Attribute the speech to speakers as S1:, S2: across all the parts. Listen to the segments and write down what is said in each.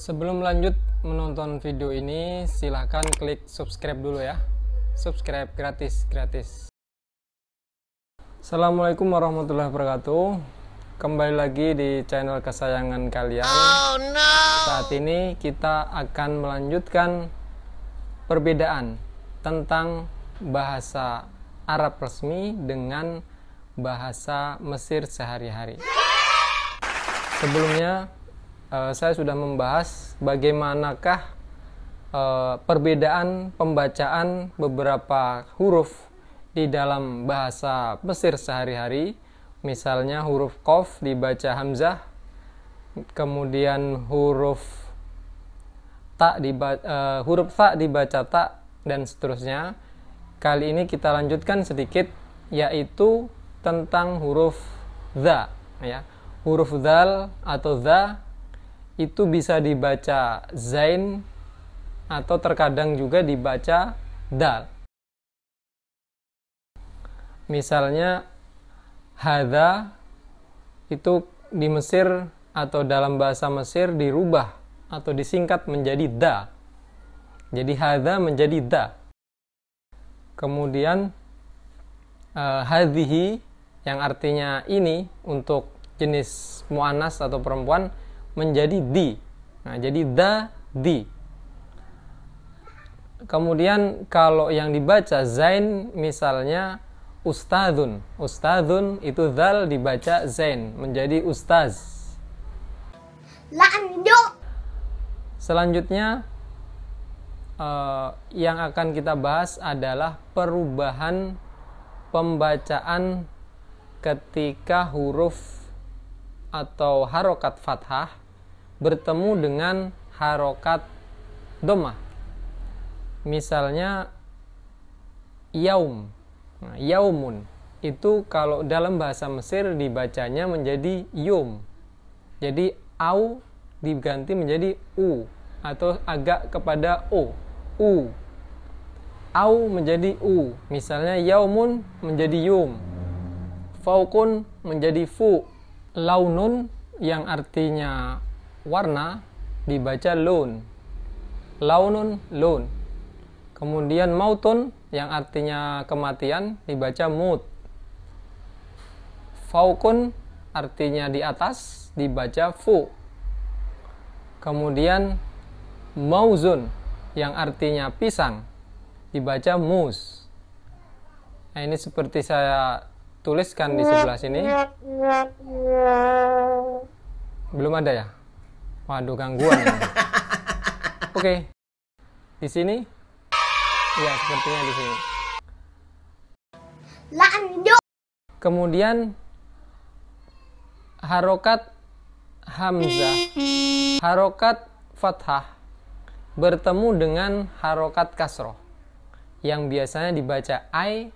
S1: Sebelum lanjut menonton video ini, silahkan klik subscribe dulu ya. Subscribe gratis. Assalamualaikum warahmatullahi wabarakatuh. Kembali lagi di channel kesayangan kalian. Saat ini kita akan melanjutkan perbedaan tentang bahasa Arab resmi dengan bahasa Mesir sehari-hari. Sebelumnya saya sudah membahas bagaimanakah perbedaan pembacaan beberapa huruf di dalam bahasa Mesir sehari-hari. Misalnya huruf Qaf dibaca hamzah, kemudian huruf ta dibaca ta, dan seterusnya. Kali ini kita lanjutkan sedikit, yaitu tentang huruf dha ya. Huruf dal atau dha itu bisa dibaca zain atau terkadang juga dibaca dal. Misalnya hadza itu di Mesir atau dalam bahasa Mesir dirubah atau disingkat menjadi da. Jadi hadza menjadi da. Kemudian hadhihi yang artinya ini untuk jenis muannas atau perempuan menjadi di. Nah, jadi da, di. Kemudian kalau yang dibaca zain, misalnya ustadzun. Ustadzun itu zal dibaca zain menjadi ustaz. Selanjutnya yang akan kita bahas adalah perubahan pembacaan ketika huruf atau harokat fathah bertemu dengan harokat dhammah. Misalnya yaum. Nah, yaumun itu kalau dalam bahasa Mesir dibacanya menjadi yum. Jadi au diganti menjadi u atau agak kepada o. U. Au menjadi u. Misalnya yaumun menjadi yum. Faukun menjadi fu. Launun yang artinya warna dibaca lun. Launun, lun. Kemudian mautun yang artinya kematian dibaca mut. Faukun artinya di atas dibaca fu. Kemudian mauzun yang artinya pisang dibaca mus. Nah, ini seperti saya tuliskan di sebelah sini. Belum ada ya? Waduh, gangguan. Oke. Di sini? Ya, sepertinya di sini. Kemudian harokat hamzah, harokat fathah bertemu dengan harokat kasroh yang biasanya dibaca ai,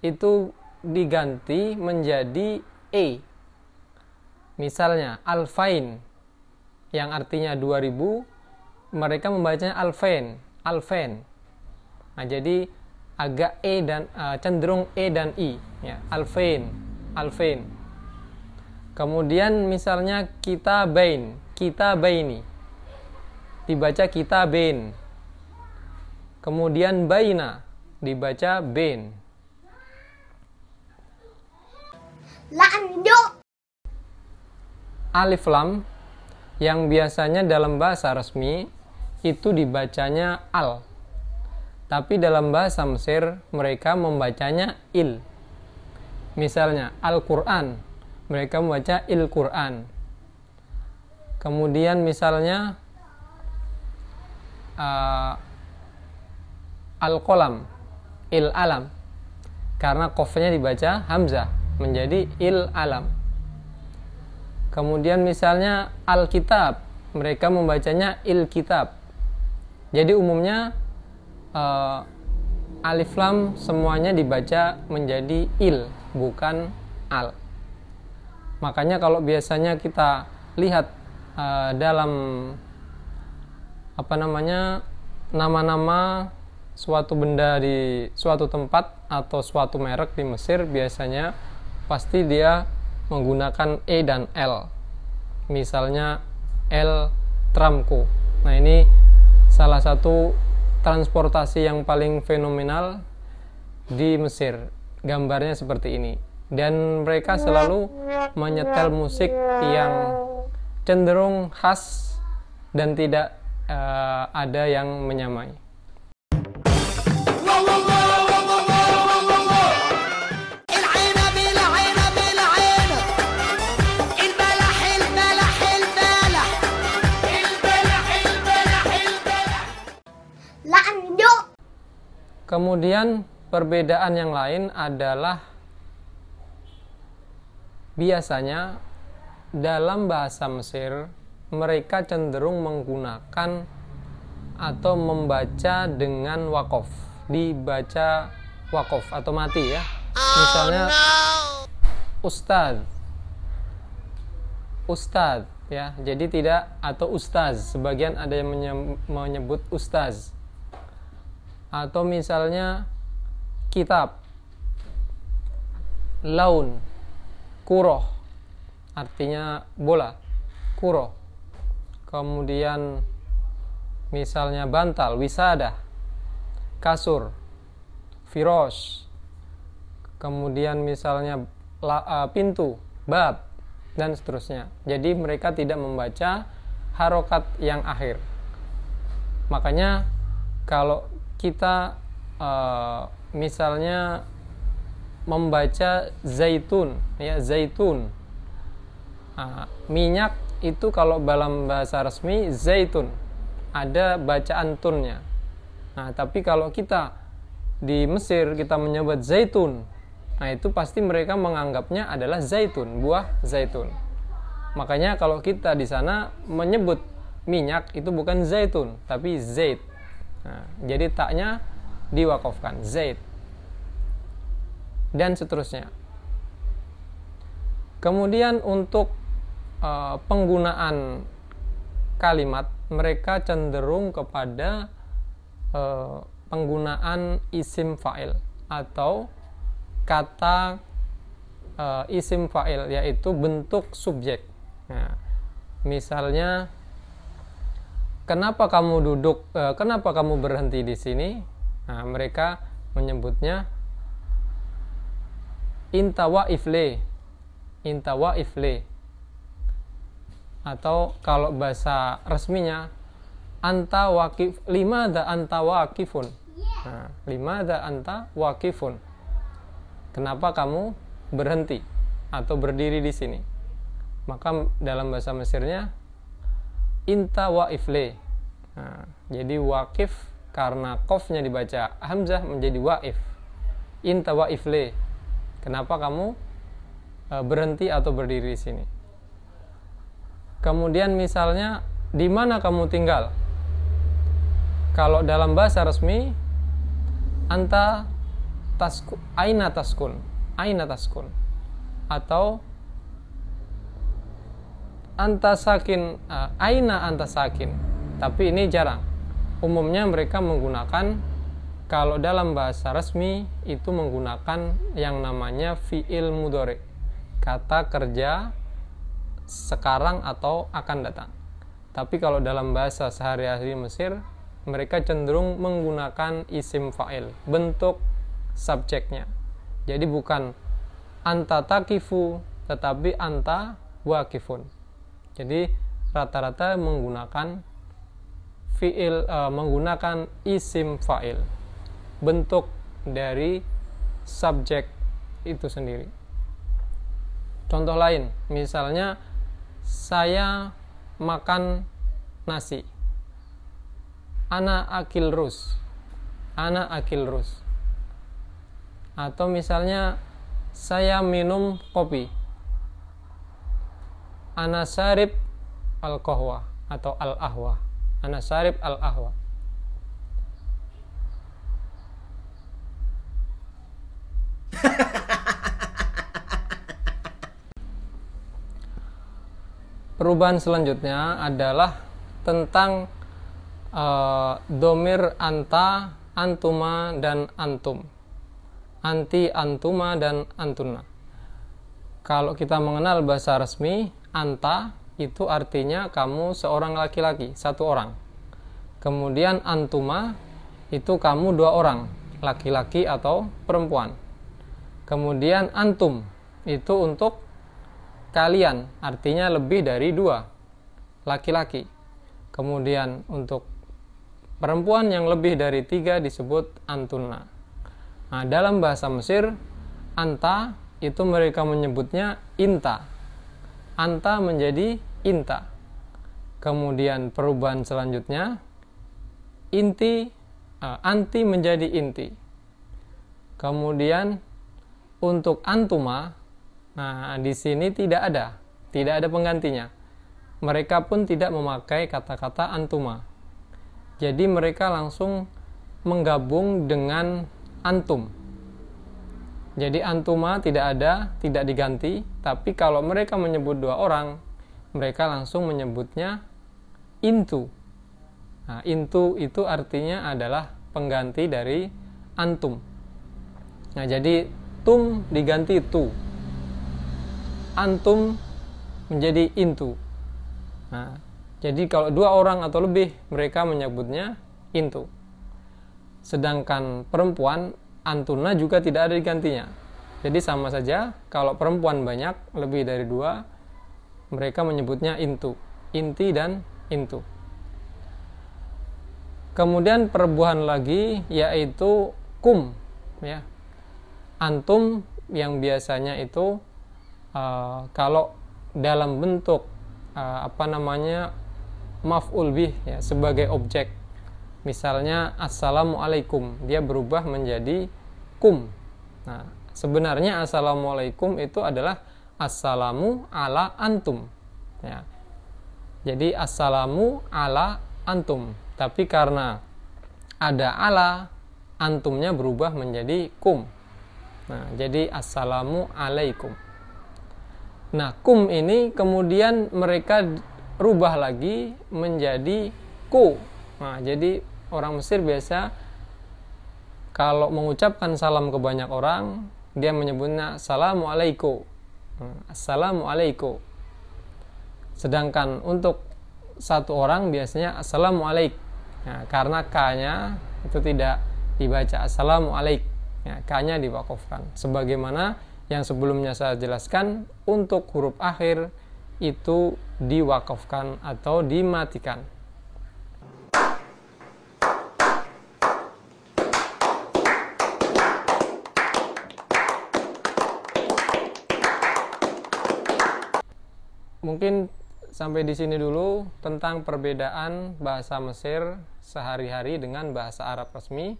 S1: itu diganti menjadi e. Misalnya alfain yang artinya 2000, mereka membacanya alfain. Nah, jadi agak e dan cenderung e dan i ya, alfain. Kemudian misalnya kitabain, kitabaini dibaca kitabain. Kemudian baina dibaca bain. Alif lam yang biasanya dalam bahasa resmi itu dibacanya al. Tapi dalam bahasa Mesir mereka membacanya il. Misalnya Al-Quran, mereka membaca il-Quran. Kemudian misalnya Al-Qalam, il-alam. Karena qafnya dibaca hamzah menjadi il-alam. Kemudian misalnya Al-Kitab, mereka membacanya il-Kitab. Jadi umumnya alif lam semuanya dibaca menjadi il, bukan al. Makanya kalau biasanya kita lihat dalam nama-nama suatu benda di suatu tempat atau suatu merek di Mesir, biasanya pasti dia menggunakan e dan l. misalnya El Tramco. Nah, ini salah satu transportasi yang paling fenomenal di Mesir. Gambarnya seperti ini. Dan mereka selalu menyetel musik yang cenderung khas dan tidak ada yang menyamai. Kemudian perbedaan yang lain adalah biasanya dalam bahasa Mesir mereka cenderung menggunakan atau membaca dengan wakof, dibaca wakof atau mati ya. Misalnya Ustadz ya, jadi tidak, atau ustaz, sebagian ada yang menyebut ustaz. Atau misalnya kitab, laun, kuroh, artinya bola, kuroh. Kemudian misalnya bantal, wisada, kasur, firosh. Kemudian misalnya pintu, bab, dan seterusnya. Jadi mereka tidak membaca harokat yang akhir. Makanya kalau kita misalnya membaca zaitun, ya, zaitun, minyak itu kalau dalam bahasa resmi zaitun, ada bacaan tunnya. Nah, tapi kalau kita di Mesir kita menyebut zaitun, nah itu pasti mereka menganggapnya adalah zaitun, buah zaitun. Makanya kalau kita di sana menyebut minyak itu bukan zaitun, tapi zait. Nah, jadi taknya diwakafkan, zait, dan seterusnya. Kemudian untuk penggunaan kalimat, mereka cenderung kepada penggunaan isim fa'il atau kata isim fa'il, yaitu bentuk subjek. Nah, misalnya, kenapa kamu duduk? Kenapa kamu berhenti di sini? Nah, mereka menyebutnya inta wa'ifle, inta wa'ifle. Atau kalau bahasa resminya anta waqif, limada anta waqifun. Nah, limada anta waqifun. Kenapa kamu berhenti atau berdiri di sini? Maka dalam bahasa Mesirnya inta wa'ifle. Nah, jadi waqif karena qafnya dibaca hamzah menjadi wa'if. Inta wa'ifle. Kenapa kamu berhenti atau berdiri di sini? Kemudian misalnya, di mana kamu tinggal? Kalau dalam bahasa resmi, anta taskun, aina taskun, aina taskun, atau anta sakin, aina anta sakin. Tapi ini jarang. Umumnya mereka menggunakan, kalau dalam bahasa resmi itu menggunakan yang namanya fi'il mudhari, kata kerja sekarang atau akan datang. Tapi kalau dalam bahasa sehari-hari Mesir, mereka cenderung menggunakan isim fa'il, bentuk subjeknya. Jadi bukan anta takifu, tetapi anta waqifun. Jadi rata-rata menggunakan fi'il, menggunakan isim fa'il, bentuk dari subjek itu sendiri. Contoh lain, misalnya saya makan nasi, ana akil rus, ana akil rus. Atau misalnya saya minum kopi, ana sarib al-qahwa atau al-ahwa, ana sarib al-ahwa. Perubahan selanjutnya adalah tentang domir anta, antuma, dan antum, anti, antuma, dan antuna. Kalau kita mengenal bahasa resmi, anta itu artinya kamu seorang laki-laki, satu orang. Kemudian antuma itu kamu dua orang, laki-laki atau perempuan. Kemudian antum itu untuk kalian, artinya lebih dari dua, laki-laki. Kemudian untuk perempuan yang lebih dari tiga disebut antunna. Nah, dalam bahasa Mesir, anta itu mereka menyebutnya inta. Anta menjadi inta. Kemudian perubahan selanjutnya, anti menjadi inti. Kemudian untuk antuma, nah di sini tidak ada penggantinya. Mereka pun tidak memakai kata-kata antuma. Jadi mereka langsung menggabung dengan antum. Jadi antuma tidak diganti, tapi kalau mereka menyebut dua orang, mereka langsung menyebutnya intu. Nah, intu itu artinya adalah pengganti dari antum. Nah, jadi tum diganti tu. Antum menjadi intu. Nah, jadi kalau dua orang atau lebih, mereka menyebutnya intu. Sedangkan perempuan, antuna juga tidak ada digantinya. Jadi sama saja, kalau perempuan banyak, lebih dari dua, mereka menyebutnya intu. Inti dan intu. Kemudian perubahan lagi, yaitu kum. Ya. Antum yang biasanya itu, kalau dalam bentuk, maf'ul bih, ya, sebagai objek. Misalnya assalamualaikum, dia berubah menjadi kum. Nah, sebenarnya assalamualaikum itu adalah assalamu ala antum. Ya. Jadi assalamu ala antum. Tapi karena ada ala, antumnya berubah menjadi kum. Nah, jadi assalamu alaikum. Nah, kum ini kemudian mereka rubah lagi menjadi ku. Nah, jadi orang Mesir biasa kalau mengucapkan salam ke banyak orang, dia menyebutnya assalamualaikum. Assalamualaikum. Sedangkan untuk satu orang biasanya assalamualaikum. Nah, karena K-nya itu tidak dibaca assalamualaikum. Ya, K-nya diwakafkan. Sebagaimana yang sebelumnya saya jelaskan, untuk huruf akhir itu diwakafkan atau dimatikan. Mungkin sampai di sini dulu tentang perbedaan bahasa Mesir sehari-hari dengan bahasa Arab resmi,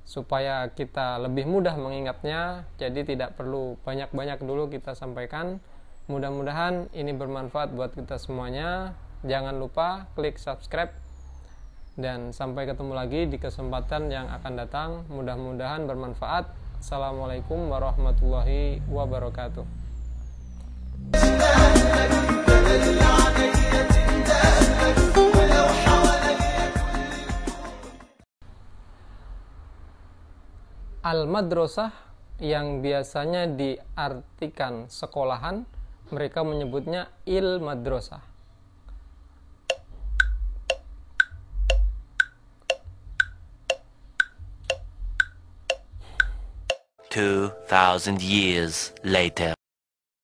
S1: supaya kita lebih mudah mengingatnya. Jadi tidak perlu banyak-banyak dulu kita sampaikan. Mudah-mudahan ini bermanfaat buat kita semuanya. Jangan lupa klik subscribe, dan sampai ketemu lagi di kesempatan yang akan datang. Mudah-mudahan bermanfaat. Assalamualaikum warahmatullahi wabarakatuh. Al-madrasah yang biasanya diartikan sekolahan, mereka menyebutnya il-madrasah.
S2: Two 2,000 years later.